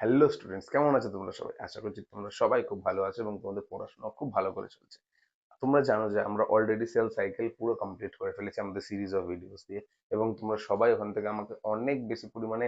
Hello students, কেমন আছো তোমরা সবাই? আশা করছি তোমরা সবাই খুব ভালো আছো এবং তোমাদের পড়াশোনা খুব ভালো করে চলছে। তোমরা জানো যে আমরা অলরেডি সেল সাইকেল পুরো কমপ্লিট করে ফেলেছি আমাদের সিরিজ অফ ভিডিওস দিয়ে, এবং তোমরা সবাই ওখান থেকে আমাকে অনেক বেশি পরিমাণে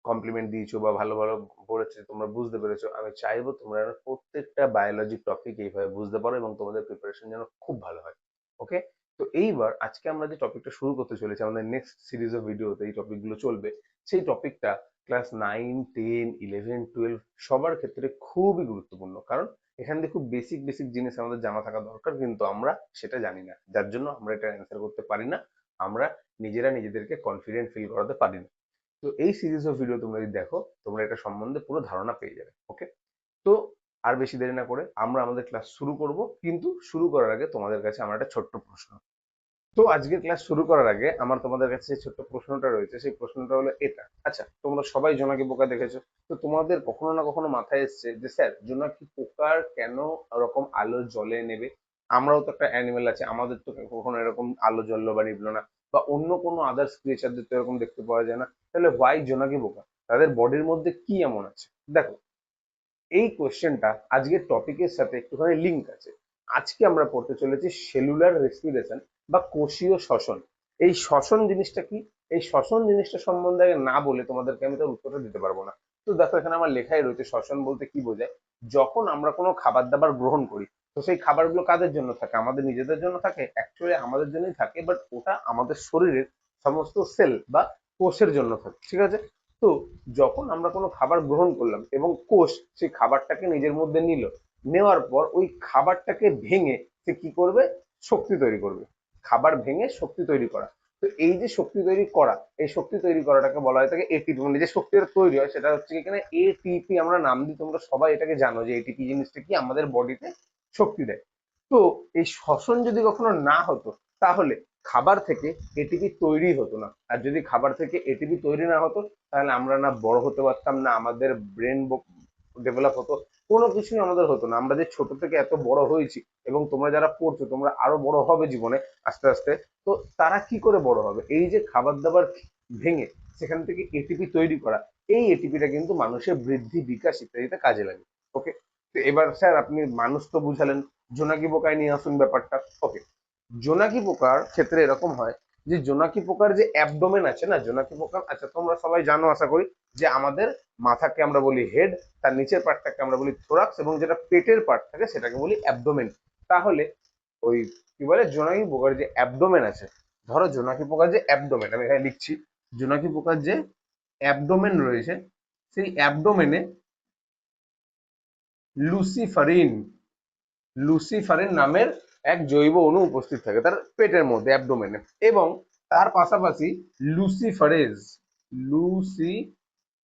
কমপ্লিমেন্ট দিয়েছো বা ভালো ভালো বলেছো, তোমরা বুঝতে পেরেছো। আমি চাইবো তোমরা যেন প্রত্যেকটা বায়োলজি টপিক এইভাবে বুঝতে পারো এবং তোমাদের প্রিপারেশন যেন খুব ভালো হয়। ওকে, তো এইবার আজকে আমরা যে টপিকটা শুরু করতে চলেছি, আমাদের নেক্সট সিরিজ অফ ভিডিওতে এই টপিকগুলো চলবে। সেই টপিকটা ক্লাস 9, 10, 11, 12 সবার ক্ষেত্রে খুবই গুরুত্বপূর্ণ, কারণ এখান থেকে খুব বেসিক বেসিক জিনিস আমাদের জানা থাকা দরকার, কিন্তু আমরা সেটা জানি না, যার জন্য আমরা এটা অ্যান্সার করতে পারি না। আমরা নিজেরা নিজেদেরকে কনফিডেন্ট ফিল করাতে পারি না। তো এই সিরিজ অফ ভিডিও তোমরা যদি দেখো, তোমরা এটা সম্বন্ধে পুরো ধারণা পেয়ে যাবে। ওকে, তো আর বেশি দেরি না করে আমরা আমাদের ক্লাস শুরু করব, কিন্তু শুরু করার আগে তোমাদের কাছে আমার একটা ছোট্ট প্রশ্ন। তো আজকের ক্লাস শুরু করার আগে আমার তোমাদের কাছে যে ছোট্ট প্রশ্নটা রয়েছে, সেই প্রশ্নটা হলো এটা। আচ্ছা, তোমরা সবাই জোনাকি পোকা দেখেছো, তো তোমাদের কখনো না কখনো মাথায় এসছে যে স্যার, জোনাকি পোকার কেন ওরকম আলো জ্বলে নেবে? আমরাও তো একটা অ্যানিমেল আছে, আমাদের তো কখনো এরকম আলো জ্বললো বা নিভলো না, বা অন্য কোনো আদার্স ক্রিয়েচারদের তো এরকম দেখতে পাওয়া যায় না। তাহলে হোয়াই জোনাকি পোকা? তাদের বডির মধ্যে কি এমন আছে? দেখো, এই কোশ্চেনটা আজকের টপিকের সাথে একটুখানি লিঙ্ক আছে। আজকে আমরা পড়তে চলেছি সেলুলার রেসপিরেশন বা কোষীয় শ্বসন। এই শ্বসন জিনিসটা কি? এই শ্বসন জিনিসটা সম্বন্ধে আগে না বলে তোমাদেরকে আমি তার উত্তরটা দিতে পারবো না। তো দেখো, এখানে আমার লেখাই রয়েছে শ্বসন বলতে কি বোঝায়। যখন আমরা কোনো খাবার দাবার গ্রহণ করি, তো সেই খাবারগুলো কাদের জন্য থাকে? আমাদের নিজেদের জন্য থাকে? অ্যাকচুয়ালি আমাদের জন্যই থাকে, বাট ওটা আমাদের শরীরের সমস্ত সেল বা কোষের জন্য থাকে, ঠিক আছে? তো যখন আমরা কোনো খাবার গ্রহণ করলাম এবং কোষ সেই খাবারটাকে নিজের মধ্যে নিল, নেওয়ার পর ওই খাবারটাকে ভেঙে সে কি করবে? শক্তি তৈরি করবে। খাবার ভেঙে শক্তি তৈরি করা। তো এই যে শক্তি তৈরি করা, এই শক্তি তৈরি করাটাকে বলা হয় থাকে এটিপি। মানে যে শক্তিটা তৈরি হয় সেটা হচ্ছে এখানে এটিপি আমরা নাম দিই। তোমরা সবাই এটাকে জানো যে এটিপি জিনিসটা কি আমাদের বডিতে শক্তি দেয়। তো এই শ্বসন যদি কখনো না হতো, তাহলে খাবার থেকে এটিপি তৈরি হতো না। আর যদি খাবার থেকে এটিপি তৈরি না হতো, তাহলে আমরা না বড় হতে পারতাম, না আমাদের ব্রেন ডেভেলপ হতো, কোনো কিছুই আমাদের হতো না। আমরা যে ছোট থেকে এত বড় হয়েছি, এবং তোমরা যারা পড়ছো তোমরা আরো বড় হবে জীবনে আস্তে আস্তে। তো তারা কি করে বড় হবে? এই যে খাবার দাবার ভেঙে সেখান থেকে এটিপি তৈরি করা, এই এটিপিটা কিন্তু মানুষের বৃদ্ধি বিকাশ ইত্যাদিতে কাজে লাগে। ওকে, তো এবার স্যার আপনি মানুষ তো বুঝালেন, জোনাকি পোকায় নিয়ে আসুন ব্যাপারটা। ওকে, জোনাকি পোকার ক্ষেত্রে এরকম হয় যে জোনাকি পোকার যে অ্যাবডোমেন আছে না, জোনাকি পোকার, আচ্ছা তোমরা সবাই জানো আশা করি, যে আমাদের মাথাকে আমরা বলি হেড, তার নিচের পার্টটাকে আমরা বলি থোরাক্স, এবং যেটা পেটের পার্ট থাকে সেটাকে বলি অ্যাবডোমেন। তাহলে ওই কি বলে, জোনাকি পোকার যে অ্যাবডোমেন আছে, ধরো জোনাকি পোকার যে অ্যাবডোমেন, আমি এখানে লিখছি, জোনাকি পোকার যে অ্যাবডোমেন রয়েছে, সেই অ্যাবডোমেনে লুসিফারিন লুসিফারিন নামের এক জৈব অণু উপস্থিত থাকে তার পেটের মধ্যে, অ্যাবডোমেনে। এবং তার পাশাপাশি লুসিফারেজ লুসিফারেজ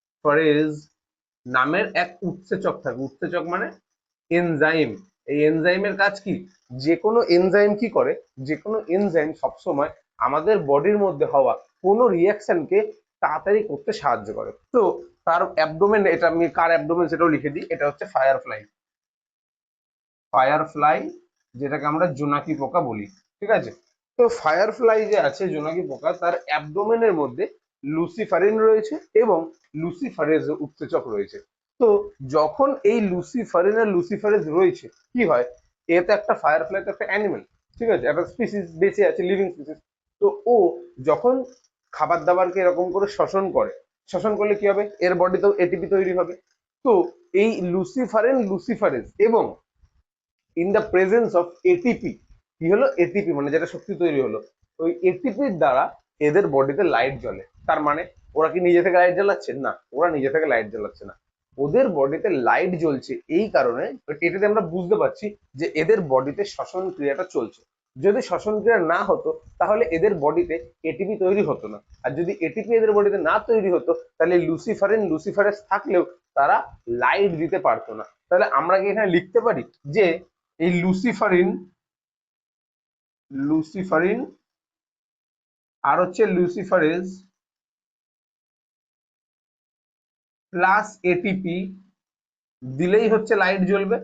নামের এক উৎসেচক থাকে। উৎসেচক মানে এনজাইম। এই এনজাইমের কাজ কি? যে কোনো এনজাইম কি করে? যে কোনো এনজাইম সবসময় আমাদের বডির মধ্যে হওয়া কোনো রিয়াকশনকে তাড়াতাড়ি করতে সাহায্য করে। তো তার অ্যাবডোমেন, এটা আমি কার অ্যাবডোমেন সেটাও লিখে দিই, এটা হচ্ছে ফায়ারফ্লাই। ফায়ারফ্লাই, যেটাকে আমরা জোনাকি পোকা বলি, ঠিক আছে? তো ফায়ারফ্লাই যে আছে জোনাকি পোকা, তার অ্যাবডোমেনের মধ্যে লুসিফারিন রয়েছে এবং লুসিফারেজ উৎসেচক রয়েছে। তো যখন এই লুসিফারিন আর লুসিফারেজ রয়েছে, কি হয়? এ তো একটা ফায়ারফ্লাই, তো একটা অ্যানিমেল, ঠিক আছে, একটা স্পিসিস, বেঁচে আছে, লিভিং স্পিসিস। তো ও যখন খাবার দাবারকে এরকম করে শোষণ করে, শোষণ করলে কি হবে? এর বডিতেও এটিপি তৈরি হবে। তো এই লুসিফারেন লুসিফারেজ এবং in the presence of ATP, কি হলো? এটিপি মানে যেটা শক্তি তৈরি হলো, ওই এটিপির দ্বারা এদের বডিতে লাইট জ্বলে। তার মানে ওরা কি নিজে থেকে লাইট জ্বালাচ্ছে? না, ওরা নিজে থেকে লাইট জ্বালাচ্ছে না। ওদের বডিতে লাইট জ্বলছে এই কারণে, এটাতে আমরা বুঝতে পারছি যে এদের বডিতে শ্বসন ক্রিয়াটা চলছে। যদি শ্বসন ক্রিয়া না হতো, তাহলে এদের বডিতে এটিপি তৈরি হতো না। আর যদি এটিপি এদের বডিতে না তৈরি হতো, তাহলে লুসিফারিন লুসিফারেস থাকলেও তারা লাইট দিতে পারতো না। তাহলে আমরা কি এখানে লিখতে পারি যে এই লুসিফারিন লুসিফারিন আর হচ্ছে লুসিফারেজ প্লাস এটিপি দিলেই হচ্ছে লাইট জ্বলবে?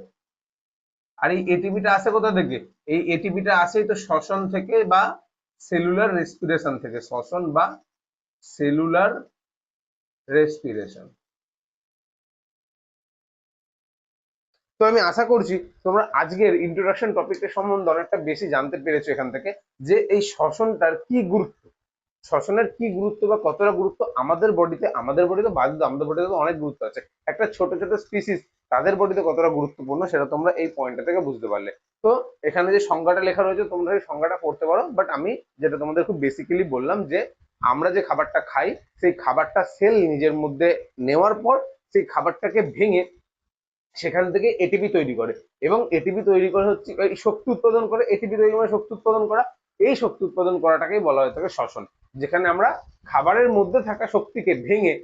আর এই এটিপিটা আসে কোথা থেকে? এই এটিপিটা আসেই তো শ্বসন থেকে বা সেলুলার রেসপিরেশন থেকে। শ্বসন বা সেলুলার রেসপিরেশন, তো আমি আশা করছি তোমরা আজকের ইন্ট্রোডাকশন টপিকটা সম্বন্ধে অনেকটা বেশি জানতে পেরেছো এখান থেকে, যে এই শ্বসনটার কি গুরুত্ব, শ্বসনের কি গুরুত্ব বা কতটা গুরুত্ব আমাদের বডিতে বাদ দাও, আমাদের বডিতে তো অনেক গুরুত্ব আছে, একটা ছোট ছোট স্পিসিস তাদের বডিতে কতটা গুরুত্বপূর্ণ সেটা তোমরা এই পয়েন্টটা থেকে বুঝতে পারলে। তো এখানে যে সংজ্ঞাটা লেখা রয়েছে তোমরা এই সংজ্ঞাটা পড়তে পারো, বাট আমি যেটা তোমাদের খুব বেসিক্যালি বললাম যে আমরা যে খাবারটা খাই সেই খাবারটা সেল নিজের মধ্যে নেওয়ার পর সেই খাবারটাকে ভেঙে সেখান থেকে এটিপি তৈরি করে, এবং এটিপি তৈরি করে হচ্ছে এই শক্তি উৎপাদন করে, এটিপি তৈরি করে শক্তি উৎপাদন করা, এই শক্তি উৎপাদন করাটাকেই বলা হয়ে থাকে শ্বসন, যেখানে আমরা খাবারের মধ্যে থাকা শক্তিকে ভেঙে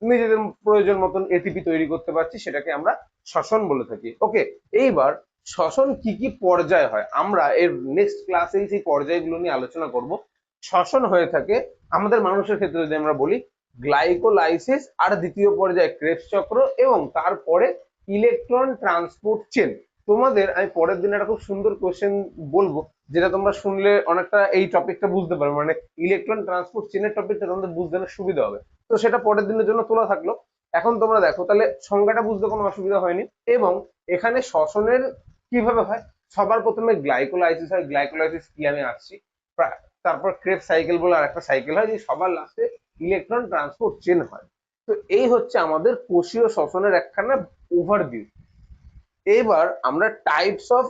নিজেদের প্রয়োজন মতন এটিপি তৈরি করতে পারছি, সেটাকে আমরা শ্বসন বলে থাকি। ওকে, এইবার শ্বসন কি কি পর্যায় হয় আমরা এর নেক্সট ক্লাসেই সেই পর্যায়গুলো নিয়ে আলোচনা করব। শ্বসন হয়ে থাকে আমাদের মানুষের ক্ষেত্রে যদি আমরা বলি গ্লাইকোলাইসিস, আর দ্বিতীয় পর্যায়ে ক্রেবস চক্র, এবং তারপরে ইলেকট্রন ট্রান্সপোর্ট চেন। তোমাদের আমি পরের দিন একটা খুব সুন্দর কোশ্চেন বলবো, যেটা তোমরা শুনলে অনেকটা এই টপিকটা বুঝতে পারবে, মানে ইলেকট্রন ট্রান্সপোর্ট চেনের টপিকটা তোমাদের বুঝতে সুবিধা হবে। তো সেটা পরের দিনের জন্য তোলা থাকলো। এখন তোমরা দেখো তাহলে সংজ্ঞাটা বুঝতে কোনো অসুবিধা হয়নি, এবং এখানে শ্বসনের কিভাবে হয়, সবার প্রথমে গ্লাইকোলাইসিস হয়। গ্লাইকোলাইসিস কি আমি আসছি, তারপর ক্রেবস সাইকেল বলে আর একটা সাইকেল হয়, যে সবার লাস্টে ইলেকট্রন ট্রান্সপোর্ট চেন হয়। তো এই হচ্ছে আমাদের কোষীয় শ্বসনের একখানা ওভারভিউ। এবার আমরা টাইপস অফ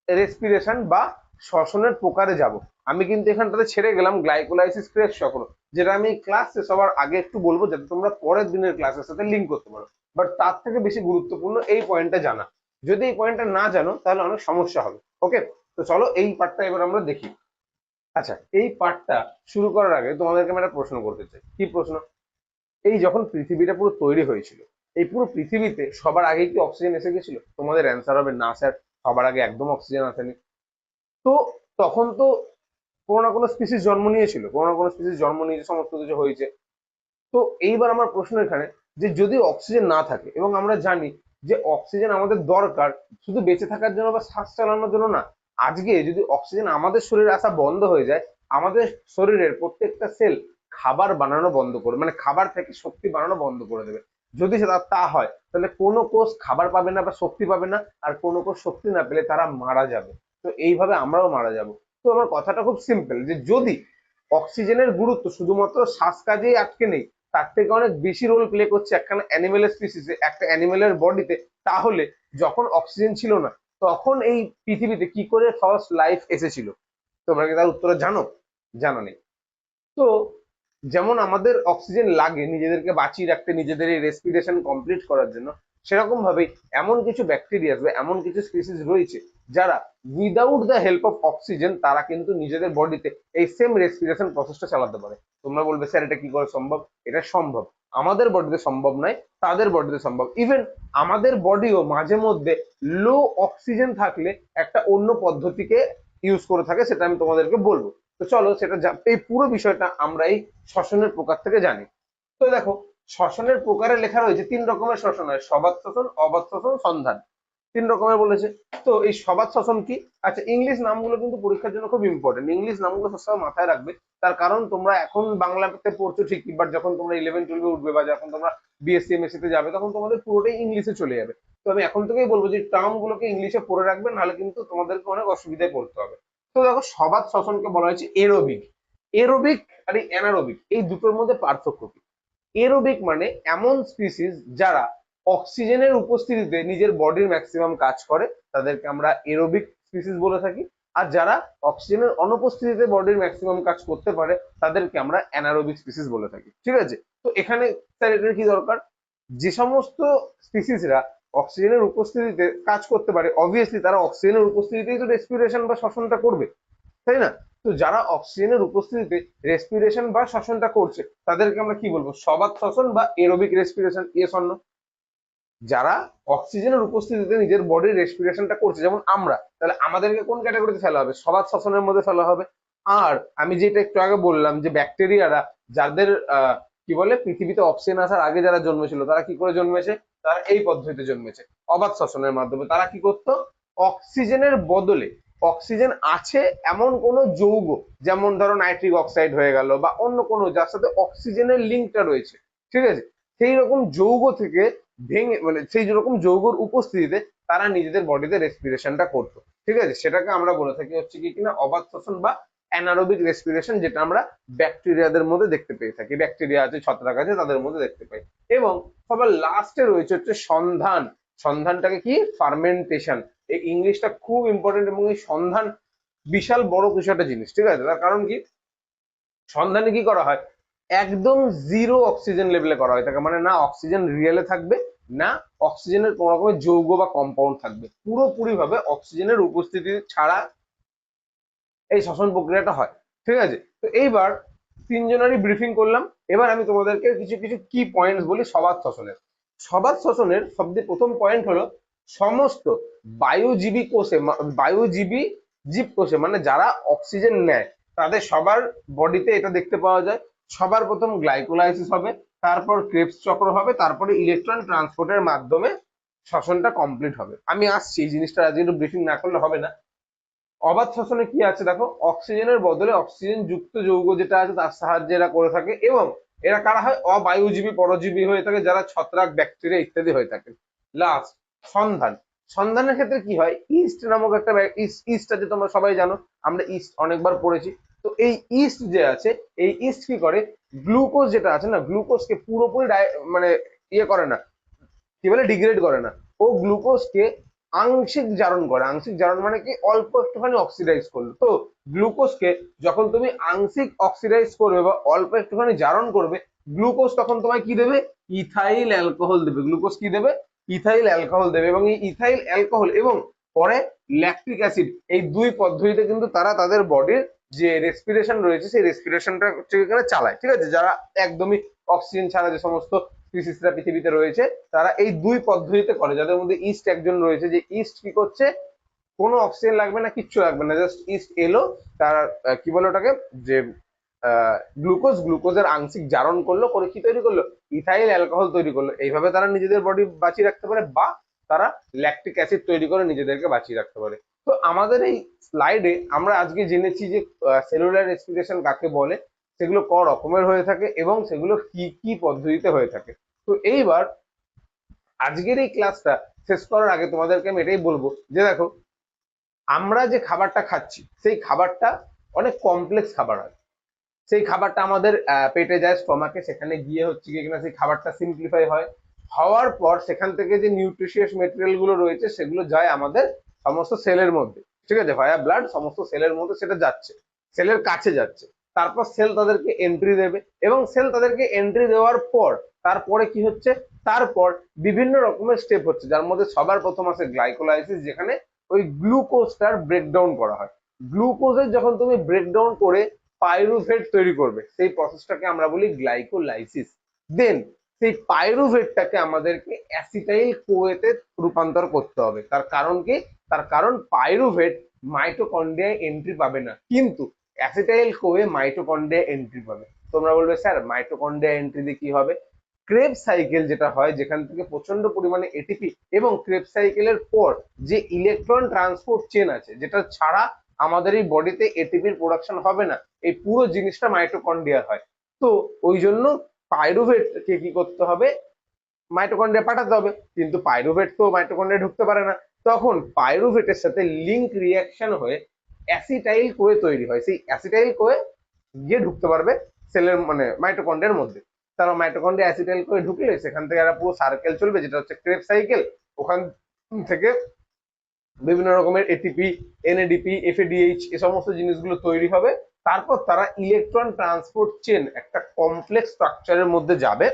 রেসপিরেশন বা শ্বসনের প্রকারে যাব। আমি কিন্তু এখানটাতে ছেড়ে গেলাম গ্লাইকোলাইসিস, ক্রেবস চক্র, যেটা আমি ক্লাস শেষ হওয়ার আগে একটু বলবো, যাতে তোমরা পরের দিনের ক্লাসের সাথে লিঙ্ক করতে পারো। বাট তার থেকে বেশি গুরুত্বপূর্ণ এই পয়েন্টটা জানা, যদি এই পয়েন্টটা না জানো তাহলে অনেক সমস্যা হবে। ওকে, তো চলো এই পার্টটা এবার আমরা দেখি। আচ্ছা, এই পার্টটা শুরু করার আগে তোমাদেরকে আমি একটা প্রশ্ন করতে চাই। কি প্রশ্ন? এই যখন পৃথিবীটা পুরো তৈরি হয়েছিল, এই পুরো পৃথিবীতে সবার আগে কি অক্সিজেন এসে গেছিল? তোমাদের অ্যান্সার হবে না স্যার, সবার আগে একদম অক্সিজেন আসেনি। তো তখন তো কোনো না কোনো স্পিসিস জন্ম নিয়েছিল, কোনো না কোনো স্পিসিস জন্ম নিয়েছে, সমস্ত কিছু হয়েছে। তো এইবার আমার প্রশ্ন এখানে, যে যদি অক্সিজেন না থাকে, এবং আমরা জানি যে অক্সিজেন আমাদের দরকার শুধু বেঁচে থাকার জন্য বা শ্বাস চালানোর জন্য না, আজকে যদি অক্সিজেন আমাদের শরীরে আসা বন্ধ হয়ে যায়, আমাদের শরীরের প্রত্যেকটা সেল খাবার বানানো বন্ধ করে, মানে খাবার থেকে শক্তি বানানো বন্ধ করে দেবে। যদি সেটা তা হয়, তাহলে কোনো কোষ খাবার পাবে না বা শক্তি পাবে না, আর কোনো কোষ শক্তি না পেলে তারা মারা যাবে। তো এইভাবে আমরাও মারা যাব। তো আমার কথাটা খুব সিম্পল, যে যদি অক্সিজেনের গুরুত্ব শুধুমাত্র শ্বাস কাজেই আটকে নেই, তার থেকে অনেক বেশি রোল প্লে করছে একখানা অ্যানিমেলের স্পিসিসে, একটা অ্যানিমেলের বডিতে, তাহলে যখন অক্সিজেন ছিল না তখন এই পৃথিবীতে কি করে ফার্স্ট লাইফ এসেছিল? তোমরা কি তার উত্তর জানো? জানা নেই। তো যেমন আমাদের অক্সিজেন লাগে নিজেদেরকে বাঁচিয়ে রাখতে, নিজেদের এই রেসপিরেশন কমপ্লিট করার জন্য, সেরকম ভাবেই এমন কিছু ব্যাকটেরিয়া বা এমন কিছু স্পিসিস রয়েছে যারা without the help of oxygen তারা কিন্তু নিজেদের বডিতে এই সেম রেসপিরেশন প্রসেসটা চালাতে পারে। তোমরা বলবে স্যার এটা কি করে সম্ভব? এটা সম্ভব, আমাদের বডিতে সম্ভব নয়, তাদের বডিতে সম্ভব। ইভেন আমাদের বডিও মাঝে মধ্যে লো অক্সিজেন থাকলে একটা অন্য পদ্ধতিকে ইউজ করে থাকে, সেটা আমি তোমাদেরকে বলবো। তো চলো সেটা এই পুরো বিষয়টা আমরা এই শ্বসনের প্রকার থেকে জানি। তো দেখো, শ্বসনের প্রকারে লেখা রয়েছে 3 রকমের শ্বসন হয়: সবাত শ্বসন, অবাত শ্বসন, সন্ধান। 3 রকমের বলেছে। তো এই সবাত শ্বসন কি? আচ্ছা, ইংলিশ নামগুলো কিন্তু পরীক্ষার জন্য খুব ইম্পর্টেন্ট, ইংলিশ নামগুলো সবসময় মাথায় রাখবে। তার কারণ তোমরা এখন বাংলাতে পড়ছো ঠিকই, বাট যখন তোমরা 11-12 উঠবে বা যখন তোমরা বিএসসি এমএসসি তে যাবে, তখন তোমাদের পুরোটাই ইংলিশে চলে যাবে। তো আমি এখন থেকেই বলবো যে টার্ম গুলোকে ইংলিশে পড়ে রাখবে, নাহলে কিন্তু তোমাদেরকে অনেক অসুবিধায় পড়তে হবে। তো দেখো, সবাত শ্বসনকে বলা হয়েছে এরোবিক। এরোবিক আর এই অ্যানারোবিক, এই দুটোর মধ্যে পার্থক্য কি? এরোবিক মানে এমন স্পিসিস যারা অক্সিজেনের উপস্থিতিতে নিজের বডির ম্যাক্সিমাম কাজ করে, তাদেরকে আমরা এরোবিক স্পিসিস বলে থাকি। আর যারা অক্সিজেনের অনুপস্থিতিতে বডির ম্যাক্সিমাম কাজ করতে পারে, তাদেরকে আমরা অ্যানারোবিক স্পিসিস বলে থাকি। ঠিক আছে? তো এখানে স্যার এটার কি দরকার? যে সমস্ত স্পিসিসরা অক্সিজেনের উপস্থিতিতে কাজ করতে পারে, অবভিয়াসলি তারা অক্সিজেনের উপস্থিতিতেই তো রেসপিরেশন বা শ্বসনটা করবে, তাই না? তো যারা অক্সিজেনের উপস্থিতিতে রেসপিরেশন বা শ্বসনটা করছে, তাদেরকে আমরা কি বলবো? সবাত শ্বসন বা aerobic respiration. Yes or no? যারা অক্সিজেনের উপস্থিতিতে নিজের বডির রেসপিরেশনটা করছে, যেমন আমরা, তাহলে আমাদেরকে কোন ক্যাটাগরিতে ফেলা হবে? সবাত শ্বসনের মধ্যে ফেলা হবে। আর আমি যেটা একটু আগে বললাম যে ব্যাকটেরিয়ারা যাদের কি বলে পৃথিবীতে অক্সিজেন আসার আগে যারা জন্মেছিল, তারা কি করে জন্মেছে? তারা এই পদ্ধতিতে জন্মেছে, অবাত শ্বসনের মাধ্যমে। তারা কি করতো? অক্সিজেনের বদলে অক্সিজেন আছে এমন কোনো যৌগ, যেমন ধরো নাইট্রিক অক্সাইড হয়ে গেল বা অন্য কোনো যার সাথে অক্সিজেনের লিঙ্কটা রয়েছে, ঠিক আছে, সেই রকম যৌগ থেকে ভেঙে মানে সেই যেরকম যৌগর উপস্থিতিতে তারা নিজেদের বডিতে রেসপিরেশনটা করতো। ঠিক আছে, সেটাকে আমরা বলে থাকি হচ্ছে কি কিনা অবাত শ্বসন বা অ্যানারোবিক রেসপিরেশন, যেটা আমরা ব্যাকটেরিয়াদের মধ্যে দেখতে পেয়ে থাকি। ব্যাকটেরিয়া আছে, ছত্রাক আছে, তাদের মধ্যে দেখতে পাই। এবং সবার লাস্টে রয়েছে হচ্ছে সন্ধান। সন্ধানটাকে কি, ফার্মেন্টেশন। এই ইংলিশটা খুব ইম্পর্টেন্ট, এবং এই সন্ধান বিশাল বড় কিছু একটা জিনিস। ঠিক আছে, তার কারণ কি, সন্ধানে কি করা হয়, একদম জিরো অক্সিজেন লেভেলে করা হয় থাকে, মানে না অক্সিজেন রিয়েলে থাকবে, না অক্সিজেনের কোনো রকমের যৌগ বা কম্পাউন্ড থাকবে, পুরোপুরি ভাবে অক্সিজেনের উপস্থিতি ছাড়া এই শ্বসন প্রক্রিয়াটা হয়। ঠিক আছে, তো এইবার তিনজনেরই ব্রিফিং করলাম। এবার আমি তোমাদেরকে কিছু কিছু কি পয়েন্টস বলি সবাত শ্বসনের। সবাত শ্বসনের সবচেয়ে প্রথম পয়েন্ট হলো, সমস্ত বায়ুজীবী কোষে, বায়ুজীবী জীব কোষে, মানে যারা অক্সিজেন নেয় তাদের সবার বডিতে এটা দেখতে পাওয়া যায়। সবার প্রথম গ্লাইকোলাইসিস হবে, তারপর ক্রেবস চক্র হবে, তারপরে ইলেকট্রন ট্রান্সপোর্টের মাধ্যমে শ্বসনটা কমপ্লিট হবে। আমি আসছি, এই জিনিসটা আজকে একটু ব্রিফিং না করলে হবে না। অবাত শ্বসনে কি আছে দেখো, অক্সিজেনের বদলে অক্সিজেন যুক্ত যৌগ যেটা আছে তার সাহায্যে এরা করে থাকে, এবং এরা কারা হয়, অবায়ুজীবী পরজীবী হয়ে থাকে, যারা ছত্রাক ব্যাকটেরিয়া ইত্যাদি হয়ে থাকে। লাস্ট, সন্ধান। সন্ধানের ক্ষেত্রে কি হয়, ইস্ট নামক একটা ইস্ট আছে, তোমরা সবাই জানো, আমরা ইস্ট অনেকবার পড়েছি। তো এই ইস্ট যে আছে, এই ইস্ট কি করে, গ্লুকোজ যেটা আছে না, গ্লুকোজকে পুরোপুরি মানে ইয়ে করে না, কি বলে, ডিগ্রেড করে না। ও গ্লুকোজকে আংশিক জারণ করে। আংশিক জারণ মানে কি, অল্প একটুখানি অক্সিডাইজ করলো। তো গ্লুকোজকে যখন তুমি আংশিক অক্সিডাইজ করবে বা অল্প একটুখানি জারণ করবে, গ্লুকোজ তখন তোমায় কি দেবে, ইথাইল অ্যালকোহল দেবে। গ্লুকোজ কি দেবে, ইথাইল অ্যালকোহল দেবে। এবং এই ইথাইল অ্যালকোহল এবং পরে ল্যাকটিক অ্যাসিড, এই দুই পদ্ধতিতে কিন্তু তারা তাদের বডির যে রেসপিরেশন রয়েছে সেই রেসপিরেশনটা হচ্ছে এখানে চালায়। ঠিক আছে, যারা একদমই অক্সিজেন ছাড়া যে সমস্ত স্পিসিসরা পৃথিবীতে রয়েছে, তারা এই দুই পদ্ধতিতে করে। যাদের মধ্যে ইস্ট একজন রয়েছে, যে ইস্ট কি করছে, কোনো অক্সিজেন লাগবে না, কিচ্ছু লাগবে না, জাস্ট ইস্ট এলো, তার কি বলে ওটাকে, যে গ্লুকোজের আংশিক জারণ করলো, করে কি তৈরি করলো, ইথাইল অ্যালকোহল তৈরি করলো। এইভাবে তারা নিজেদের বডি বাঁচিয়ে রাখতে পারে, বা তারা ল্যাকটিক অ্যাসিড তৈরি করে নিজেদেরকে বাঁচিয়ে রাখতে পারে। তো আমাদের এই স্লাইডে আমরা আজকে জেনেছি যে সেলুলার রেসপিরেশন কাকে বলে, সেগুলো ক রকমের হয়ে থাকে, এবং সেগুলো কি কি পদ্ধতিতে হয়ে থাকে। তো এইবার আজকের এই ক্লাসটা শেষ করার আগে তোমাদেরকে আমি এটাই বলবো যে দেখো, আমরা যে খাবারটা খাচ্ছি সেই খাবারটা অনেক কমপ্লেক্স খাবার হয়। সেই খাবারটা আমাদের পেটে যায়, স্টমাকে, সেখানে গিয়ে হচ্ছে কি কিনা সেই খাবারটা সিম্পলিফাই হয়। হওয়ার পর সেখান থেকে যে নিউট্রিশিয়াস মেটেরিয়াল গুলো রয়েছে সেগুলো যায় আমাদের সমস্ত সেলের মধ্যে। ঠিক আছে, ভায়া ব্লাড সমস্ত সেলের মধ্যে সেটা যাচ্ছে, সেলের কাছে যাচ্ছে। তারপর সেল তাদেরকে এন্ট্রি দেবে, এবং সেল তাদেরকে এন্ট্রি দেওয়ার পর তারপরে কি হচ্ছে, তারপর বিভিন্ন রকমের স্টেপ হচ্ছে, যার মধ্যে সবার প্রথম আছে গ্লাইকোলাইসিস, যেখানে ওই গ্লুকোজটার ব্রেকডাউন করা হয়। গ্লুকোজের যখন তুমি ব্রেকডাউন করে পাইরুভেট তৈরি করবে, সেই প্রসেসটাকে আমরা বলি গ্লাইকোলাইসিস। দেন সেই পাইরুভেটটাকে আমাদেরকে অ্যাসিটাইল কোয়েতে রূপান্তর করতে হবে। তার কারণ কি, তার কারণ পাইরুভেট মাইটোকন্ড্রিয়ায় এন্ট্রি পাবে না, কিন্তু অ্যাসিটাইল কোয়ে মাইটোকন্ড্রিয়ায় এন্ট্রি পাবে। তোমরা বলবে স্যার মাইটোকন্ড্রিয়া এন্ট্রি দিয়ে কি হবে, ক্রেব সাইকেল যেটা হয়, যেখান থেকে প্রচন্ড পরিমাণে এটিপি, এবং ক্রেব সাইকেলের পর যে ইলেকট্রন ট্রান্সপোর্ট চেন আছে, যেটা ছাড়া আমাদের এই বডিতে এটিপির প্রোডাকশন হবে না, এই পুরো জিনিসটা মাইটোকন্ড্রিয়া হয়। তো ওই জন্য পাইরুভেটকে কি করতে হবে, মাইটোকন্ড্রিয়া পাঠাতে হবে, কিন্তু পাইরুভেট তো মাইটোকন্ড্রিয়া ঢুকতে পারে না। তখন পাইরুভেটের সাথে লিঙ্ক রিয়াকশন হয়ে অ্যাসিটাইল কোয়ে তৈরি হয়, সেই অ্যাসিটাইল কোয়ে গিয়ে ঢুকতে পারবে সেলের মানে মাইটোকন্ড্রিয়ার মধ্যে। তারা মাইটোকন্ড্রিয়া অ্যাসিটাইল কোয়ে ঢুকলে সেখান থেকে একটা পুরো সার্কেল চলবে, যেটা হচ্ছে ক্রেব সাইকেল। ওখান থেকে বিভিন্ন রকমের এটিপি, এনএডিপি, এফএডিএইচ, এই সমস্ত জিনিসগুলো তৈরি হবে। তারপর তারা ইলেকট্রন ট্রান্সপোর্ট চেন, একটা কমপ্লেক্স স্ট্রাকচারের মধ্যে যাবে।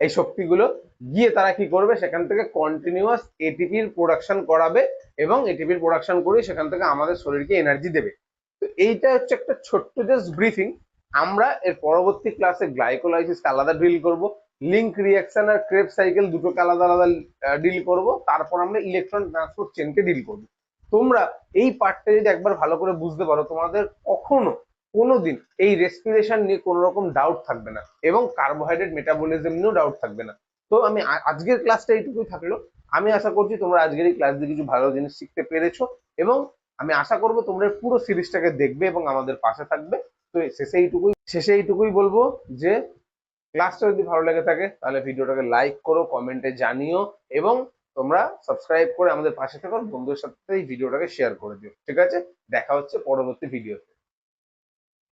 এই শক্তিগুলো গিয়ে তারা কি করবে, সেখান থেকে কন্টিনিউয়াস এটিপির প্রোডাকশন করাবে, এবং এটিপির প্রোডাকশন করে সেখান থেকে আমাদের শরীরকে এনার্জি দেবে। তো এইটা হচ্ছে একটা ছোট্ট জাস্ট ব্রিফিং। আমরা এর পরবর্তী ক্লাসে গ্লাইকোলাইসিস আলাদা ডিল করব, লিঙ্ক রিয়াকশন আর ক্রেব সাইকেল দুটোকে আলাদা আলাদা ডিল করব, তারপর আমরা ইলেকট্রন ট্রান্সপোর্ট চেনকে ডিল করব। তোমরা এই পার্টটা যদি একবার ভালো করে বুঝতে পারো, তোমাদের কখনো কোনোদিন এই রেসপিরেশন নিয়ে কোনো রকম ডাউট থাকবে না, এবং কার্বোহাইড্রেট মেটাবলিজম নিয়েও ডাউট থাকবে না। তো আমি আজকের ক্লাসটা এইটুকুই থাকলো। আমি আশা করছি তোমরা আজকের এই ক্লাস দিয়ে কিছু ভালো জিনিস শিখতে পেরেছো, এবং আমি আশা করবো তোমরা পুরো সিরিজটাকে দেখবে এবং আমাদের পাশে থাকবে। তো শেষে এইটুকুই বলবো যে ক্লাসটা যদি ভালো লেগে থাকে তাহলে ভিডিওটাকে লাইক করো, কমেন্টে জানিও, এবং তোমরা সাবস্ক্রাইব করে আমাদের পাশে থাকো, বন্ধুদের সাথে এই ভিডিওটাকে শেয়ার করে দিও। ঠিক আছে, দেখা হচ্ছে পরবর্তী ভিডিওতে।